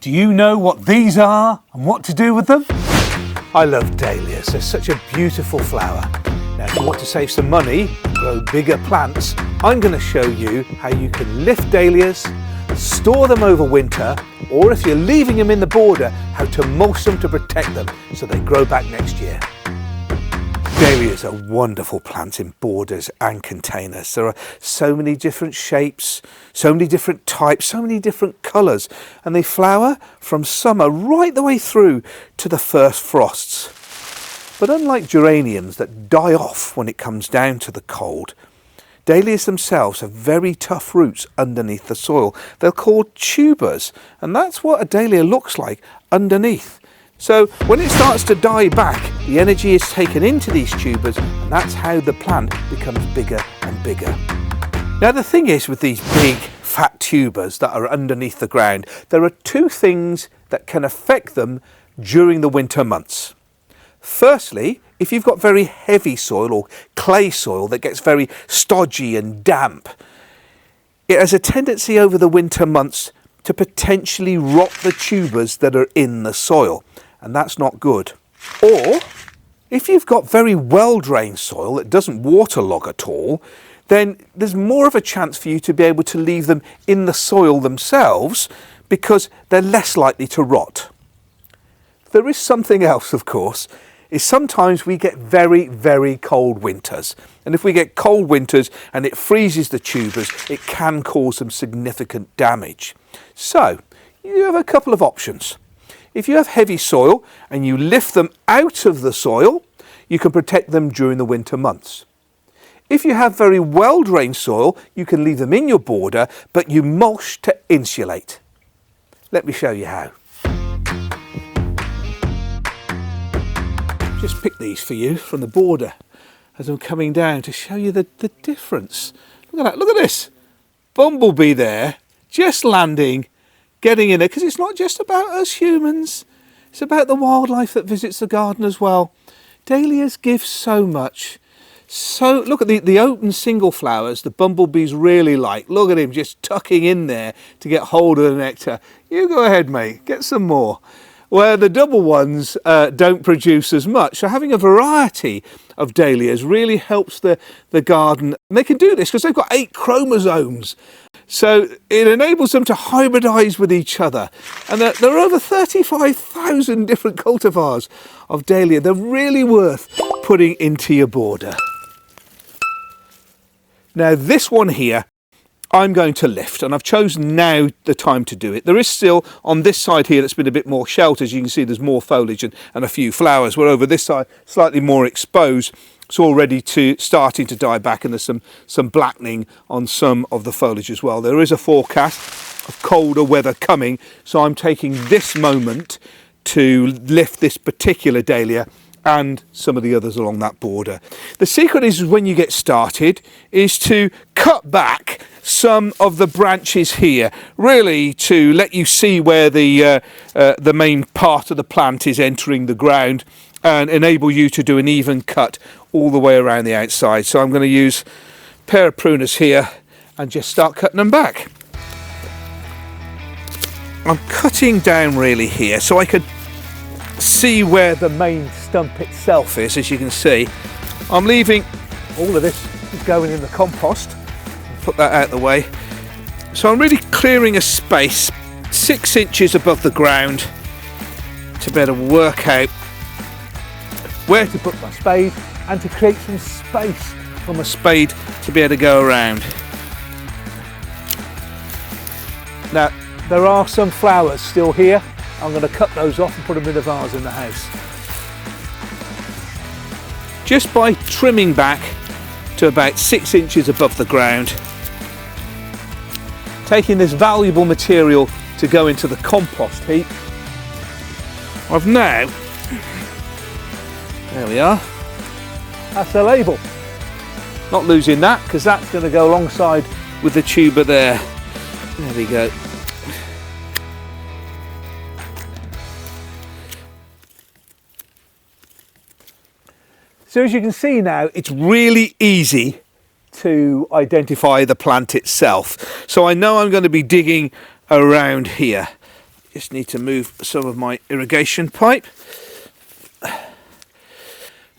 Do you know what these are and what to do with them? I love dahlias. They're such a beautiful flower. Now, if you want to save some money and grow bigger plants, I'm going to show you how you can lift dahlias, store them over winter, or if you're leaving them in the border, how to mulch them to protect them so they grow back next year. Dahlias are wonderful plants in borders and containers. There are so many different shapes, so many different types, so many different colours, and they flower from summer right the way through to the first frosts. But unlike geraniums that die off when it comes down to the cold, dahlias themselves have very tough roots underneath the soil. They're called tubers, and that's what a dahlia looks like underneath. So when it starts to die back, the energy is taken into these tubers, and that's how the plant becomes bigger and bigger. Now the thing is with these big fat tubers that are underneath the ground, there are two things that can affect them during the winter months. Firstly, if you've got very heavy soil or clay soil that gets very stodgy and damp, it has a tendency over the winter months to potentially rot the tubers that are in the soil, and that's not good. Or if you've got very well-drained soil that doesn't waterlog at all, then there's more of a chance for you to be able to leave them in the soil themselves because they're less likely to rot. There is something else, of course, is sometimes we get very, very cold winters. And if we get cold winters and it freezes the tubers, it can cause some significant damage. So you have a couple of options. If you have heavy soil and you lift them out of the soil, you can protect them during the winter months. If you have very well-drained soil, you can leave them in your border, but you mulch to insulate. Let me show you how. Just pick these for you from the border as I'm coming down to show you the difference. Look at that, look at this. Bumblebee there, just landing, getting in there, because it's not just about us humans, it's about the wildlife that visits the garden as well. Dahlias give so much. So look at the open single flowers, the bumblebees really like. Look at him just tucking in there to get hold of the nectar. You go ahead, mate, get some more. Where the double ones don't produce as much. So having a variety of dahlias really helps the garden. And they can do this because they've got 8 chromosomes. So it enables them to hybridize with each other. And there are over 35,000 different cultivars of dahlia. They're really worth putting into your border. Now this one here, I'm going to lift, and I've chosen now the time to do it. There is still on this side here that's been a bit more sheltered. As you can see, there's more foliage and a few flowers, where over this side, slightly more exposed. It's already starting to die back, and there's some blackening on some of the foliage as well. There is a forecast of colder weather coming, so I'm taking this moment to lift this particular dahlia and some of the others along that border. The secret is when you get started is to cut back some of the branches here, really to let you see where the main part of the plant is entering the ground and enable you to do an even cut all the way around the outside. So I'm going to use a pair of pruners here and just start cutting them back. I'm cutting down really here so I could see where the main stump itself is. As you can see, I'm leaving all of this going in the compost. Put that out the way. So I'm really clearing a space 6 inches above the ground to be able to work out where to put my spade and to create some space for my spade to be able to go around. Now there are some flowers still here. I'm going to cut those off and put them in a vase in the house. Just by trimming back to about 6 inches above the ground, taking this valuable material to go into the compost heap, I've now, there we are, that's a label. Not losing that because that's going to go alongside with the tuber there. There we go. So as you can see now, it's really easy to identify the plant itself. So I know I'm going to be digging around here. Just need to move some of my irrigation pipe.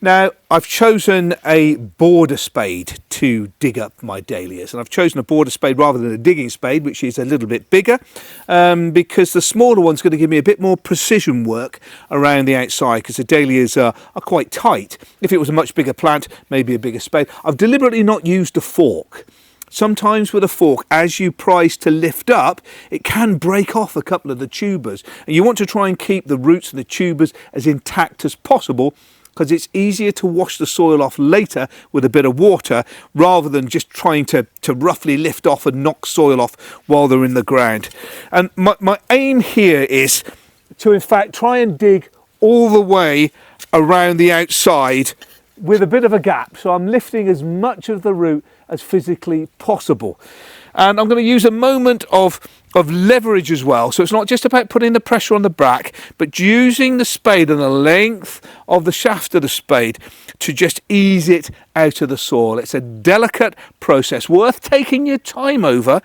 Now, I've chosen a border spade to dig up my dahlias, and I've chosen a border spade rather than a digging spade, which is a little bit bigger, because the smaller one's going to give me a bit more precision work around the outside, because the dahlias are quite tight. If it was a much bigger plant, maybe a bigger spade. I've deliberately not used a fork. Sometimes with a fork, as you prise to lift up, it can break off a couple of the tubers, and you want to try and keep the roots and the tubers as intact as possible, because it's easier to wash the soil off later with a bit of water rather than just trying to roughly lift off and knock soil off while they're in the ground. And my aim here is to in fact try and dig all the way around the outside with a bit of a gap, so I'm lifting as much of the root as physically possible. And I'm going to use a moment of leverage as well, so it's not just about putting the pressure on the back, but using the spade and the length of the shaft of the spade to just ease it out of the soil. It's a delicate process, worth taking your time over,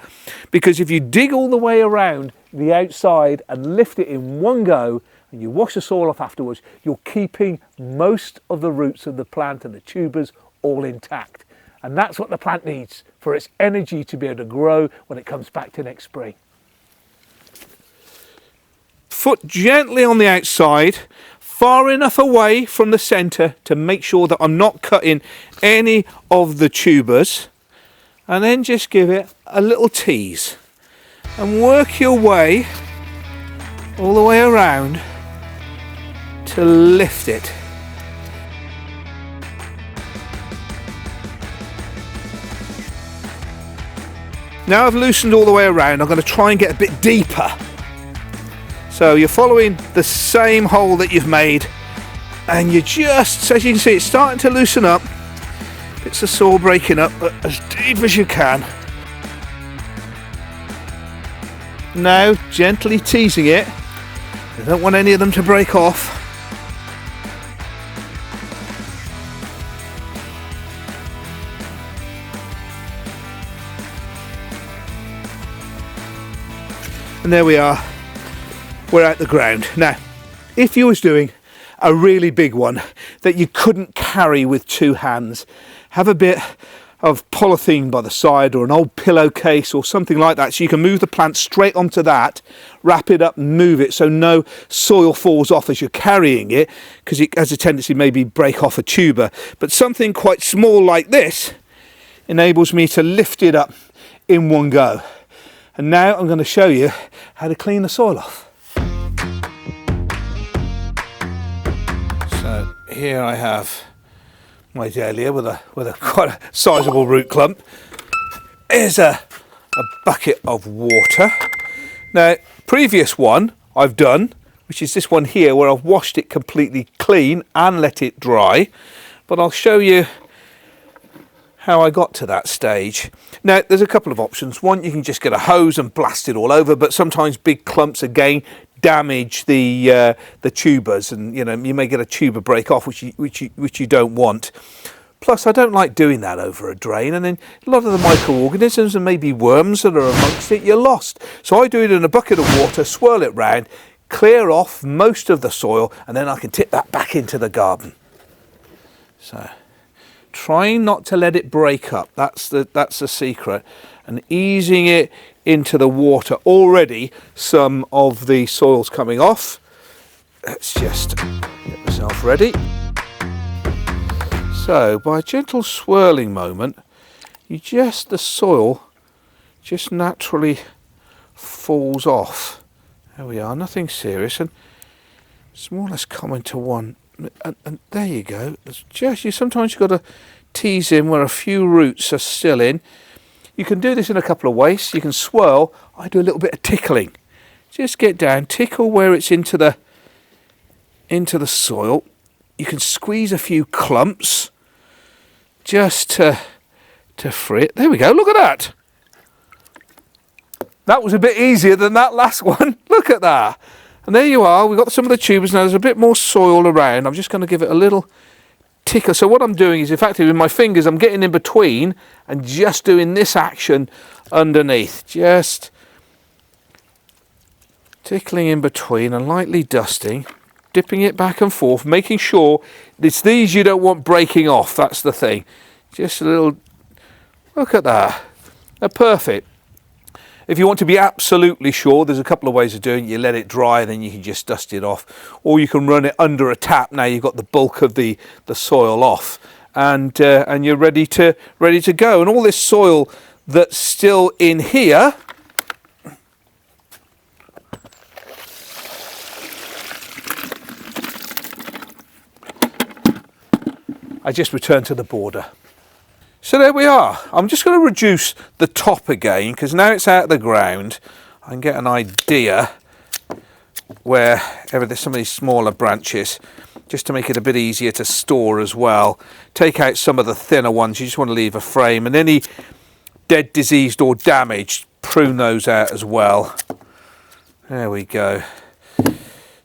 because if you dig all the way around the outside and lift it in one go, and you wash the soil off afterwards, you're keeping most of the roots of the plant and the tubers all intact. And that's what the plant needs for its energy to be able to grow when it comes back to next spring. Foot gently on the outside, far enough away from the centre to make sure that I'm not cutting any of the tubers. And then just give it a little tease. And work your way all the way around to lift it. Now I've loosened all the way around, I'm going to try and get a bit deeper. So you're following the same hole that you've made, and you just, as you can see, it's starting to loosen up. Bits of soil breaking up, but as deep as you can. Now gently teasing it. I don't want any of them to break off. And there we are, we're out the ground. Now, if you was doing a really big one that you couldn't carry with two hands, have a bit of polythene by the side or an old pillowcase or something like that, so you can move the plant straight onto that, wrap it up and move it so no soil falls off as you're carrying it, because it has a tendency maybe break off a tuber. But something quite small like this enables me to lift it up in one go. And now I'm going to show you how to clean the soil off. So here I have my dahlia with a quite a sizable root clump. Here's a bucket of water. Now, previous one I've done, which is this one here, where I've washed it completely clean and let it dry. But I'll show you how I got to that stage. Now, there's a couple of options. One, you can just get a hose and blast it all over, but sometimes big clumps again damage the tubers, and you know, you may get a tuber break off, which you don't want. Plus, I don't like doing that over a drain, and then a lot of the microorganisms and maybe worms that are amongst it, you're lost. So I do it in a bucket of water, swirl it round, clear off most of the soil, and then I can tip that back into the garden. So trying not to let it break up, that's the secret, and easing it into the water. Already some of the soil's coming off. Let's just get myself ready. So by a gentle swirling moment, the soil just naturally falls off. There we are, nothing serious, and it's more or less common to one. And there you go. It's just, sometimes you've got to tease in where a few roots are still in. You can do this in a couple of ways. You can swirl. I do a little bit of tickling. Just get down, tickle where it's into the soil. You can squeeze a few clumps just to free it. There we go. Look at that. That was a bit easier than that last one. Look at that. And there you are, we've got some of the tubers now, there's a bit more soil around. I'm just going to give it a little tickle. So what I'm doing is, effectively with my fingers, I'm getting in between and just doing this action underneath. Just Tickling in between and lightly dusting, dipping it back and forth, making sure it's these you don't want breaking off. That's the thing. Just a little, look at that. They're perfect. If you want to be absolutely sure, there's a couple of ways of doing it. You let it dry and then you can just dust it off, or you can run it under a tap. Now you've got the bulk of the soil off, and you're ready to go. And all this soil that's still in here, I just return to the border. So there we are. I'm just going to reduce the top again because now it's out of the ground. I can get an idea where there's some of these smaller branches, just to make it a bit easier to store as well. Take out some of the thinner ones. You just want to leave a frame, and any dead, diseased or damaged, prune those out as well. There we go.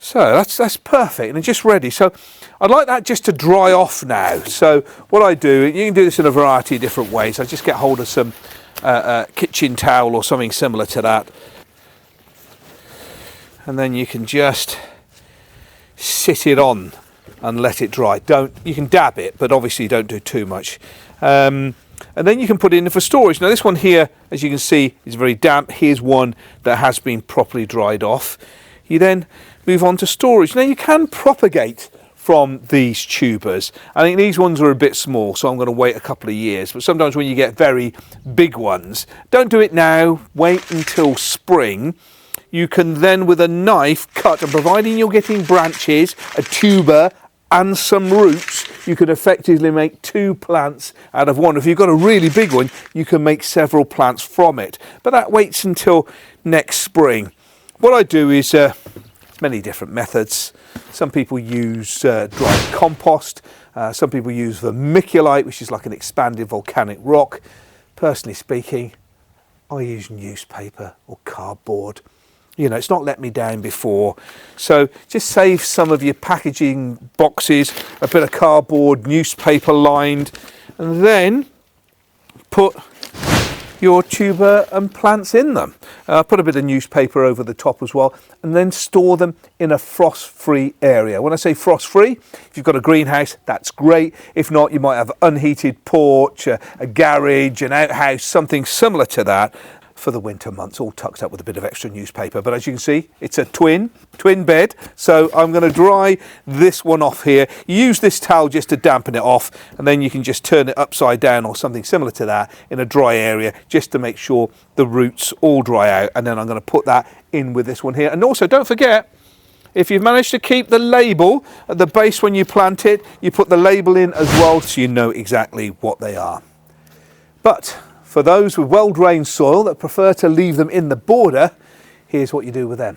So that's perfect and it's just ready. So I'd like that just to dry off now. So what I do, you can do this in a variety of different ways. I just get hold of some kitchen towel or something similar to that, and then you can just sit it on and let it dry. You can dab it, but obviously don't do too much. And then you can put it in for storage. Now this one here, as you can see, is very damp. Here's one that has been properly dried off. You then move on to storage. Now you can propagate from these tubers. I think these ones are a bit small, so I'm going to wait a couple of years. But sometimes when you get very big ones, don't do it now, wait until spring. You can then with a knife cut, and providing you're getting branches, a tuber and some roots, you can effectively make 2 plants out of one. If you've got a really big one, you can make several plants from it. But that waits until next spring. What I do is many different methods. Some people use dried compost. Some people use vermiculite, which is like an expanded volcanic rock. Personally speaking, I use newspaper or cardboard. You know, it's not let me down before. So just save some of your packaging boxes, a bit of cardboard, newspaper lined, and then put your tuber and plants in them. Put a bit of newspaper over the top as well, and then store them in a frost-free area. When I say frost-free, if you've got a greenhouse, that's great. If not, you might have an unheated porch, a garage, an outhouse, something similar to that for the winter months, all tucked up with a bit of extra newspaper. But as you can see, it's a twin bed. So I'm going to dry this one off here. Use this towel just to dampen it off, and then you can just turn it upside down or something similar to that in a dry area, just to make sure the roots all dry out. And then I'm going to put that in with this one here. And also don't forget, if you've managed to keep the label at the base when you plant it, you put the label in as well, so you know exactly what they are. But for those with well-drained soil that prefer to leave them in the border, here's what you do with them.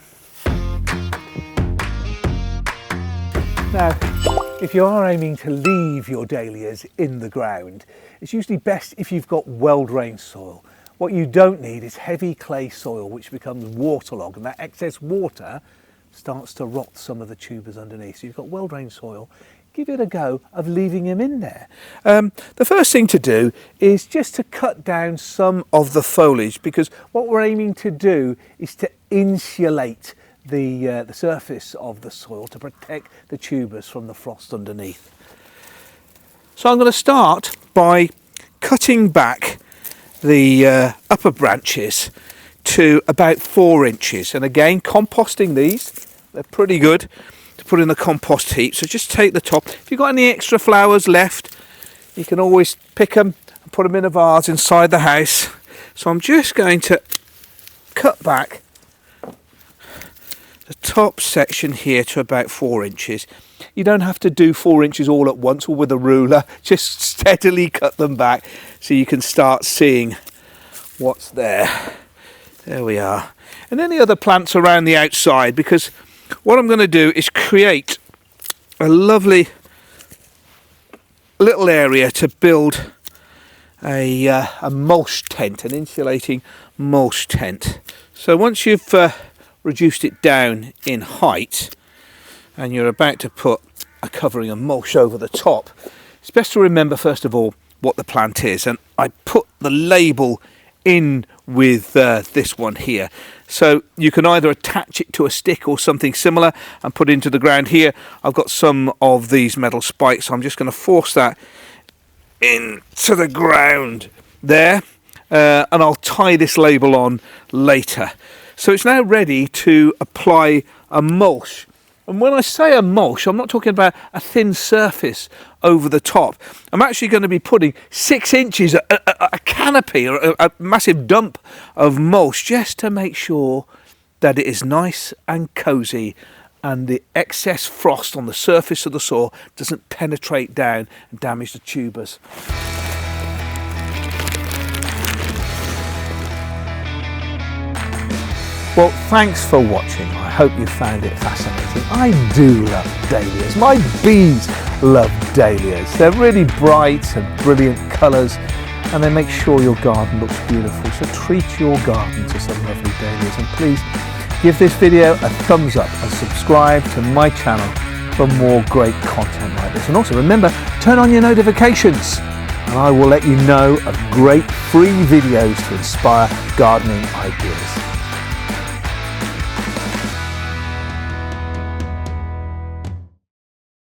Now, if you are aiming to leave your dahlias in the ground, it's usually best if you've got well-drained soil. What you don't need is heavy clay soil, which becomes waterlogged, and that excess water starts to rot some of the tubers underneath. So you've got well-drained soil. Give it a go of leaving them in there. The first thing to do is just to cut down some of the foliage, because what we're aiming to do is to insulate the surface of the soil to protect the tubers from the frost underneath. So I'm going to start by cutting back the upper branches to about 4 inches. And again, composting these, they're pretty good to put in the compost heap. So just take the top. If you've got any extra flowers left, you can always pick them and put them in a vase inside the house. So I'm just going to cut back the top section here to about 4 inches. You don't have to do 4 inches all at once or with a ruler. Just steadily cut them back so you can start seeing what's there. There we are. And any other plants around the outside, because what I'm going to do is create a lovely little area to build a mulch tent, an insulating mulch tent. So once you've reduced it down in height and you're about to put a covering of mulch over the top, it's best to remember first of all what the plant is. And I put the label in with this one here. So you can either attach it to a stick or something similar and put it into the ground. Here I've got some of these metal spikes, so I'm just going to force that into the ground there, and I'll tie this label on later. So it's now ready to apply a mulch. And when I say a mulch, I'm not talking about a thin surface over the top. I'm actually going to be putting 6 inches, a canopy or a massive dump of mulch, just to make sure that it is nice and cosy and the excess frost on the surface of the soil doesn't penetrate down and damage the tubers. Well, thanks for watching. I hope you found it fascinating. I do love dahlias. My bees love dahlias. They're really bright and brilliant colours, and they make sure your garden looks beautiful. So treat your garden to some lovely dahlias, and please give this video a thumbs up and subscribe to my channel for more great content like this. And also remember, turn on your notifications, and I will let you know of great free videos to inspire gardening ideas.